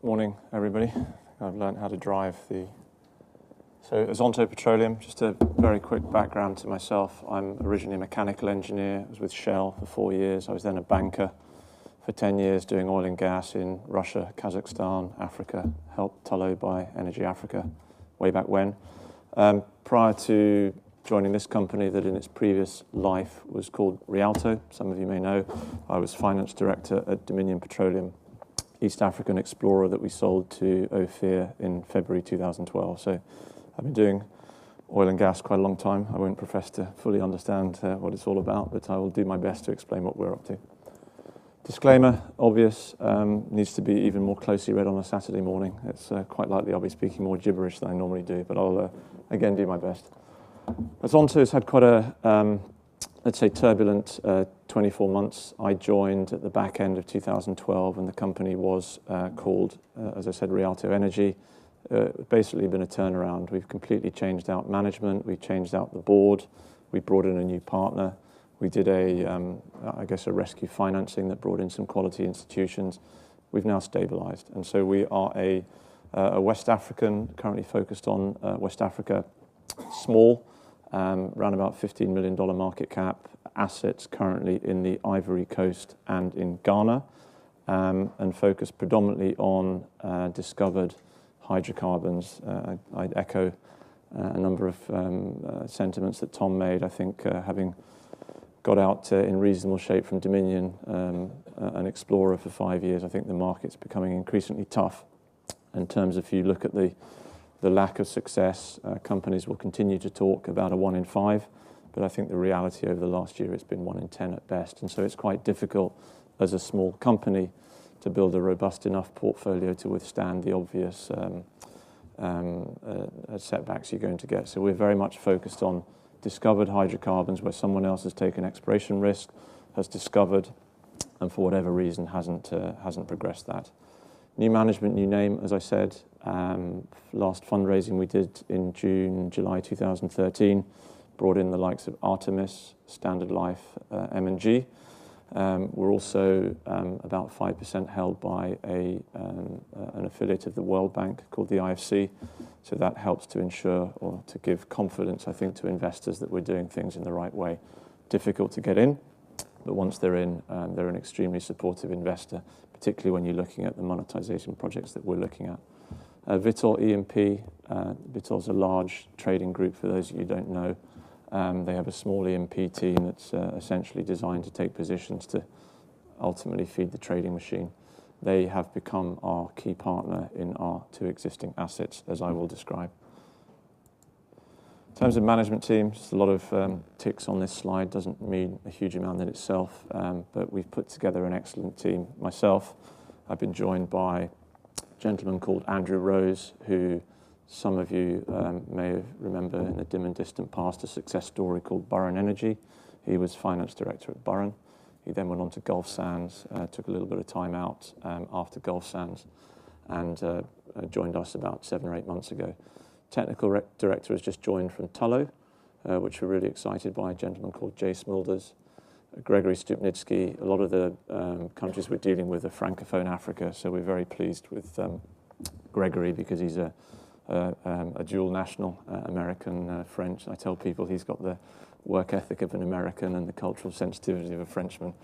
Morning, everybody. I've learned how to drive the... So, Azonto Petroleum, just a very quick background to myself. I'm originally a mechanical engineer. I was with Shell for 4 years. I was then a banker for 10 years doing oil and gas in Russia, Kazakhstan, Africa, helped Tullow buy Energy Africa way back when. Prior to joining this company that in its previous life was called Rialto, some of you may know, I was finance director at Dominion Petroleum, East African explorer that we sold to Ophir in February 2012. So I've been doing oil and gas quite a long time. I won't profess to fully understand what it's all about, but I will do my best to explain what we're up to. Disclaimer, obvious, needs to be even more closely read on a Saturday morning. It's quite likely I'll be speaking more gibberish than I normally do, but I'll again do my best. Azonto has had quite a, let's say, turbulent 24 months. I joined at the back end of 2012 and the company was called, as I said, Rialto Energy. Basically been a turnaround. We've completely changed out management, we've changed out the board, we brought in a new partner, we did I guess a rescue financing that brought in some quality institutions. We've now stabilized, and so we are a West African, currently focused on West Africa, small, around about $15 million market cap, assets currently in the Ivory Coast and in Ghana, and focused predominantly on discovered hydrocarbons. I'd echo a number of sentiments that Tom made. I think having got out in reasonable shape from Dominion, an explorer for 5 years, I think the market's becoming increasingly tough in terms of, if you look at the lack of success, companies will continue to talk about a 1 in 5, but I think the reality over the last year it's been 1 in 10 at best, and so it's quite difficult as a small company to build a robust enough portfolio to withstand the obvious setbacks you're going to get. So we're very much focused on discovered hydrocarbons where someone else has taken exploration risk, has discovered, and for whatever reason hasn't progressed that. New management, new name, as I said. Last fundraising we did in July 2013, brought in the likes of Artemis, Standard Life, M&G. We're also about 5% held by an affiliate of the World Bank called the IFC, so that helps to ensure or to give confidence, I think, to investors that we're doing things in the right way. Difficult to get in, but once they're in, they're an extremely supportive investor, particularly when you're looking at the monetization projects that we're looking at. Vitol E&P, Vitol's a large trading group for those of you who don't know. They have a small E&P team that's essentially designed to take positions to ultimately feed the trading machine. They have become our key partner in our 2 existing assets, as I will describe. In terms of management team, just a lot of ticks on this slide, doesn't mean a huge amount in itself, but we've put together an excellent team. Myself, I've been joined by a gentleman called Andrew Rose, who some of you may remember in the dim and distant past a success story called Burren Energy. He was finance director at Burren. He then went on to Gulf Sands, took a little bit of time out after Gulf Sands, and joined us about 7 or 8 months ago. Technical director has just joined from Tullow, which we're really excited by, a gentleman called Jay Smulders. Gregory Stupnitsky. A lot of the countries we're dealing with are Francophone Africa, so we're very pleased with Gregory because he's a dual national, American, French. I tell people he's got the work ethic of an American and the cultural sensitivity of a Frenchman.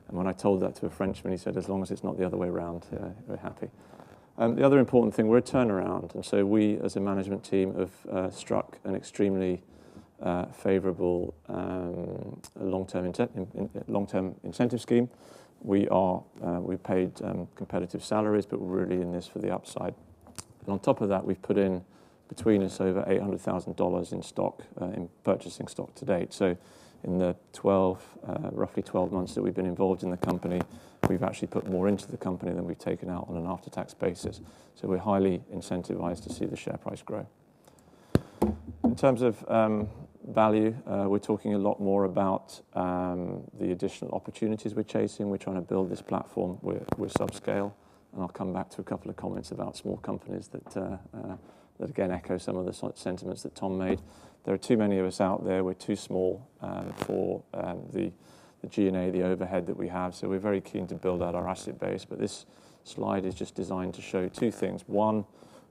And when I told that to a Frenchman, he said, as long as it's not the other way around, we're happy. The other important thing, we're a turnaround. And so we, as a management team, have struck an extremely favourable long-term incentive scheme. We paid competitive salaries, but we're really in this for the upside. And on top of that, we've put in between us over $800,000 in stock, in purchasing stock to date. So in the roughly 12 months that we've been involved in the company, we've actually put more into the company than we've taken out on an after-tax basis. So we're highly incentivized to see the share price grow. In terms of value, we're talking a lot more about the additional opportunities we're chasing. We're trying to build this platform. We're subscale. And I'll come back to a couple of comments about small companies that again echo some of the sentiments that Tom made. There are too many of us out there. We're too small for the G&A, the overhead that we have. So we're very keen to build out our asset base. But this slide is just designed to show two things. One,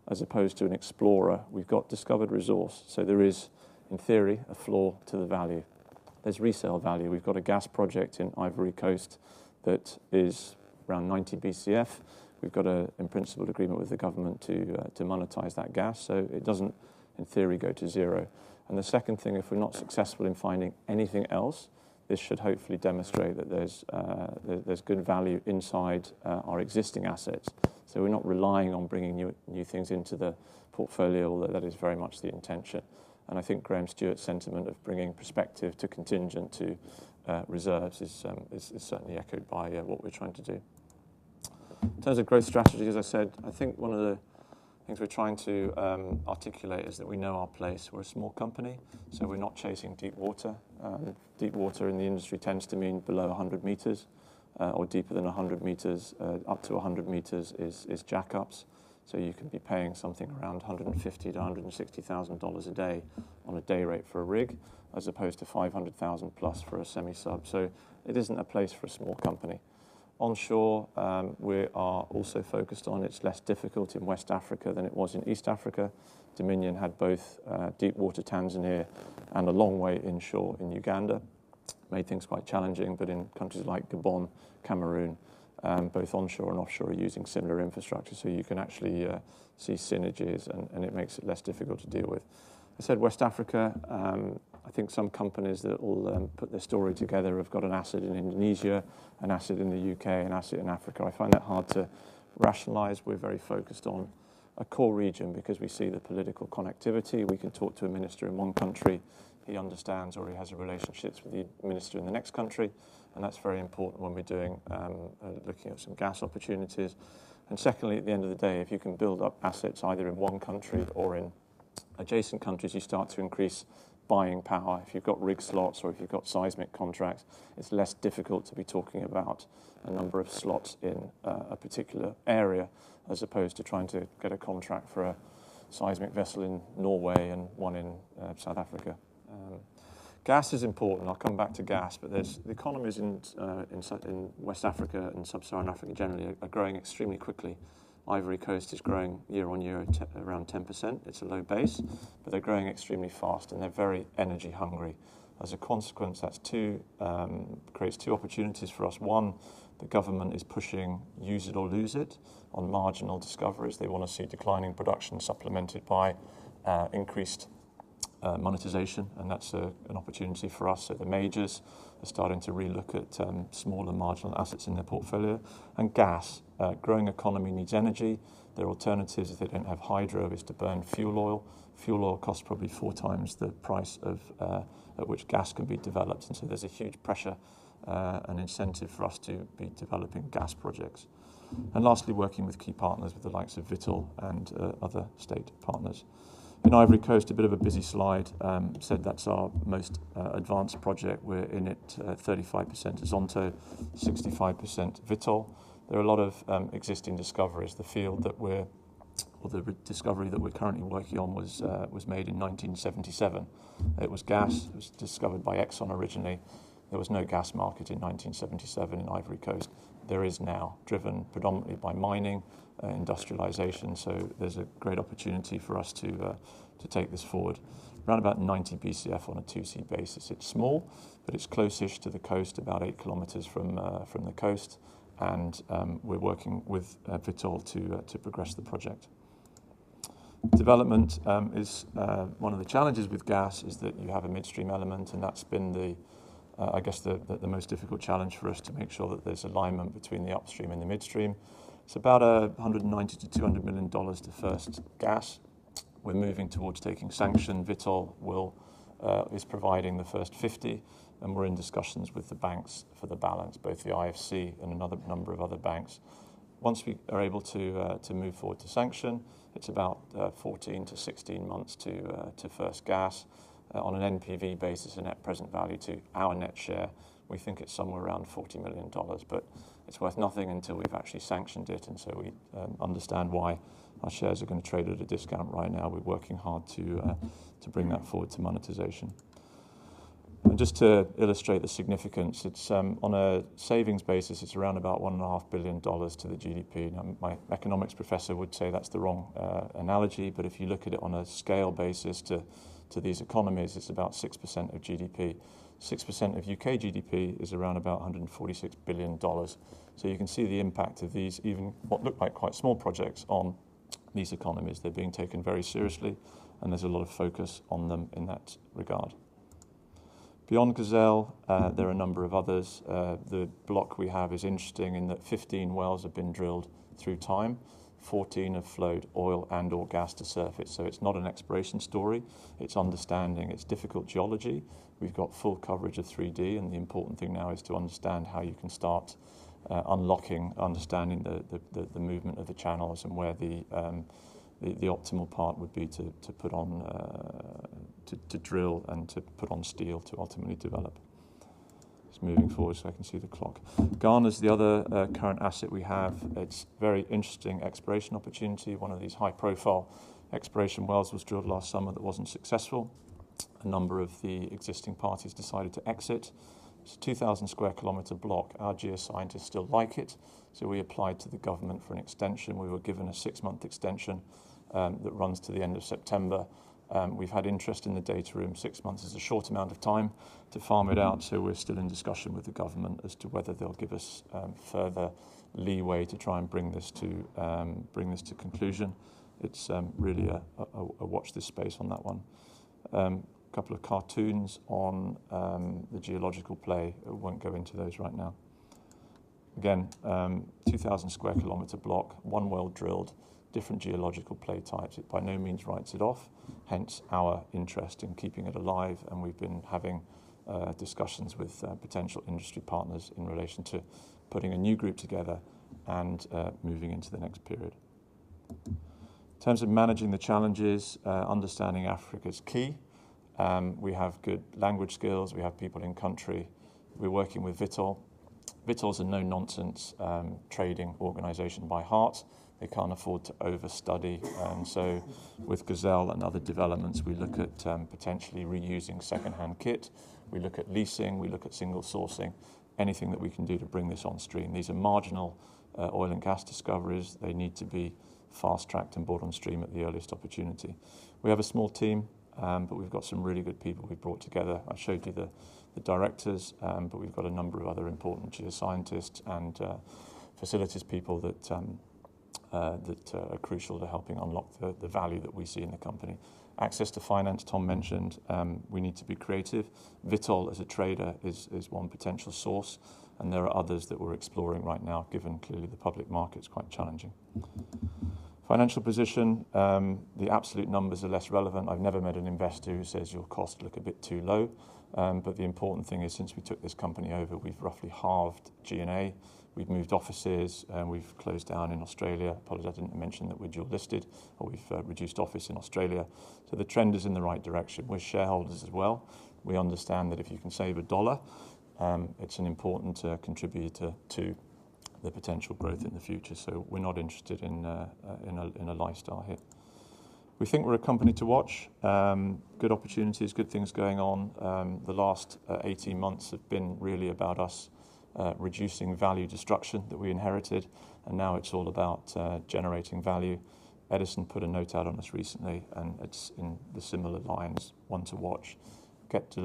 as opposed to an explorer, we've got discovered resource. So there is, in theory, a floor to the value. There's resale value. We've got a gas project in Ivory Coast that is around 90 BCF. We've got a, in principle, agreement with the government to monetize that gas, so it doesn't, in theory, go to zero. And the second thing, if we're not successful in finding anything else, this should hopefully demonstrate that there's good value inside our existing assets. So we're not relying on bringing new things into the portfolio, although that is very much the intention. And I think Graham Stewart's sentiment of bringing prospective to contingent to reserves is certainly echoed by what we're trying to do. In terms of growth strategy, as I said, I think one of the things we're trying to articulate is that we know our place. We're a small company, so we're not chasing deep water. Deep water in the industry tends to mean below 100 meters, or deeper than 100 meters. Up to 100 meters is jackups. So you can be paying something around $150,000 to $160,000 a day on a day rate for a rig, as opposed to $500,000 plus for a semi-sub. So it isn't a place for a small company. Onshore, we are also focused on, it's less difficult in West Africa than it was in East Africa. Dominion had both deep water Tanzania and a long way inshore in Uganda. Made things quite challenging, but in countries like Gabon, Cameroon, both onshore and offshore are using similar infrastructure, so you can actually see synergies and it makes it less difficult to deal with. I said West Africa, I think some companies that will put their story together have got an asset in Indonesia, an asset in the UK, an asset in Africa. I find that hard to rationalise. We're very focused on a core region because we see the political connectivity. We can talk to a minister in one country, he understands or he has relationships with the minister in the next country, and that's very important when we're doing looking at some gas opportunities. And secondly, at the end of the day, if you can build up assets either in one country or in adjacent countries, you start to increase buying power. If you've got rig slots or if you've got seismic contracts, it's less difficult to be talking about a number of slots in a particular area as opposed to trying to get a contract for a seismic vessel in Norway and one in South Africa. Gas is important. I'll come back to gas, but the economies in West Africa and Sub-Saharan Africa generally are growing extremely quickly. Ivory Coast is growing year on year around 10%. It's a low base, but they're growing extremely fast and they're very energy hungry. As a consequence, that's creates two opportunities for us. One, the government is pushing use it or lose it on marginal discoveries. They want to see declining production supplemented by increased monetization, and that's an opportunity for us. So the majors are starting to relook at smaller marginal assets in their portfolio. And gas, growing economy needs energy. Their alternatives, if they don't have hydro, is to burn fuel oil. Fuel oil costs probably 4 times the price of at which gas can be developed, and so there's a huge pressure and incentive for us to be developing gas projects. And lastly, working with key partners with the likes of Vitol and other state partners. In Ivory Coast, a bit of a busy slide, said that's our most advanced project. We're in it 35% Azonto, 65% Vitol. There are a lot of existing discoveries. The field that the discovery that we're currently working on was made in 1977. It was gas. It was discovered by Exxon originally. There was no gas market in 1977 in Ivory Coast. There is now, driven predominantly by mining, industrialization. So there's a great opportunity for us to take this forward. Around about 90 BCF on a 2C basis. It's small, but it's close-ish to the coast, about 8 kilometers from the coast. And we're working with Vitol to progress the project. Development is one of the challenges with gas is that you have a midstream element, and that's been the most difficult challenge for us to make sure that there's alignment between the upstream and the midstream. It's about $190 to $200 million to first gas. We're moving towards taking sanction. Vitol is providing the first 50, and we're in discussions with the banks for the balance, both the IFC and another number of other banks. Once we are able to move forward to sanction, it's about 14 to 16 months to first gas. On an NPV basis, a net present value to our net share, we think it's somewhere around $40 million, but it's worth nothing until we've actually sanctioned it, and so we understand why our shares are going to trade at a discount right now. We're working hard to bring that forward to monetization. And just to illustrate the significance, it's on a savings basis, it's around about $1.5 billion to the GDP. Now, my economics professor would say that's the wrong analogy, but if you look at it on a scale basis to these economies, it's about 6% of GDP. 6% of UK GDP is around about $146 billion. So you can see the impact of these, even what look like quite small projects, on these economies. They're being taken very seriously, and there's a lot of focus on them in that regard. Beyond Gazelle, there are a number of others. The block we have is interesting in that 15 wells have been drilled through time. 14 have flowed oil and or gas to surface. So it's not an exploration story. It's understanding. It's difficult geology. We've got full coverage of 3D, and the important thing now is to understand how you can start understanding the movement of the channels and where the optimal part would be to put on, to drill and to put on steel to ultimately develop. Just moving forward so I can see the clock. Ghana's the other current asset we have. It's very interesting exploration opportunity. One of these high-profile exploration wells was drilled last summer that wasn't successful. A number of the existing parties decided to exit. It's a 2,000 square kilometre block. Our geoscientists still like it, so we applied to the government for an extension. We were given a 6-month extension that runs to the end of September. We've had interest in the data room. 6 months is a short amount of time to farm it out, so we're still in discussion with the government as to whether they'll give us further leeway to try and bring this to conclusion. It's really a watch this space on that one. A couple of cartoons on the geological play. I won't go into those right now. Again, 2,000 square kilometre block, 1 well drilled, different geological play types. It by no means writes it off, hence our interest in keeping it alive, and we've been having discussions with potential industry partners in relation to putting a new group together and moving into the next period. In terms of managing the challenges, understanding Africa is key. We have good language skills, we have people in country. We're working with Vitol. Vitol's a no-nonsense trading organisation by heart. They can't afford to overstudy, and so with Gazelle and other developments, we look at potentially reusing second-hand kit. We look at leasing, we look at single sourcing, anything that we can do to bring this on stream. These are marginal oil and gas discoveries. They need to be fast-tracked and brought on stream at the earliest opportunity. We have a small team, but we've got some really good people we've brought together. I showed you the directors, but we've got a number of other important geoscientists and facilities people that are crucial to helping unlock the value that we see in the company. Access to finance, Tom mentioned, we need to be creative. Vitol as a trader is one potential source, and there are others that we're exploring right now, given clearly the public market's quite challenging. Financial position, the absolute numbers are less relevant. I've never met an investor who says your costs look a bit too low, but the important thing is since we took this company over, we've roughly halved G&A. We've moved offices, and we've closed down in Australia. Apologies, I didn't mention that we're dual listed, or we've reduced office in Australia. So the trend is in the right direction. We're shareholders as well. We understand that if you can save $1, it's an important contributor to the potential growth in the future. So we're not interested in a lifestyle hit. We think we're a company to watch. Good opportunities, good things going on. The last 18 months have been really about us reducing value destruction that we inherited, and now it's all about generating value. Edison put a note out on us recently, and it's in the similar lines, one to watch. Get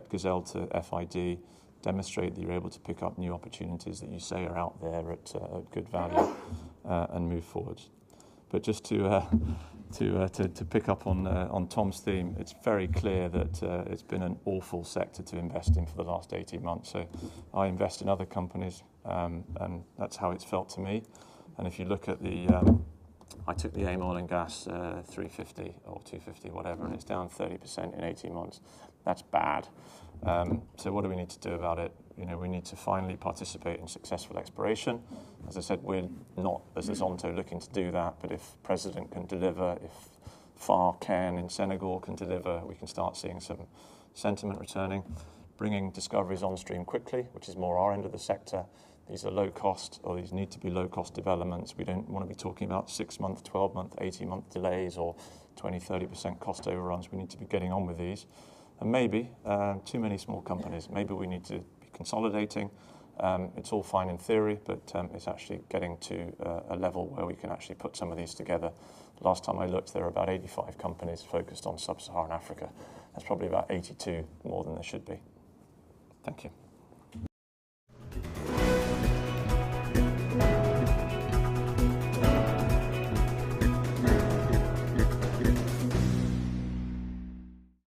Gazelle to FID, demonstrate that you're able to pick up new opportunities that you say are out there at good value, and move forward. But just to pick up on Tom's theme, it's very clear that it's been an awful sector to invest in for the last 18 months. So I invest in other companies, and that's how it's felt to me. And if you look at I took the AIM Oil and Gas 350 or 250, whatever, and it's down 30% in 18 months. That's bad. So what do we need to do about it? We need to finally participate in successful exploration. As I said, we're not, as Azonto, looking to do that, but if President can deliver, if FAR can in Senegal can deliver, we can start seeing some sentiment returning. Bringing discoveries on stream quickly, which is more our end of the sector. These are low cost, or these need to be low cost developments. We don't want to be talking about 6-month, 12-month, 18-month delays or 20, 30% cost overruns. We need to be getting on with these. And maybe too many small companies. Maybe we need to be consolidating. It's all fine in theory, but it's actually getting to a level where we can actually put some of these together. Last time I looked, there were about 85 companies focused on sub-Saharan Africa. That's probably about 82 more than there should be. Thank you.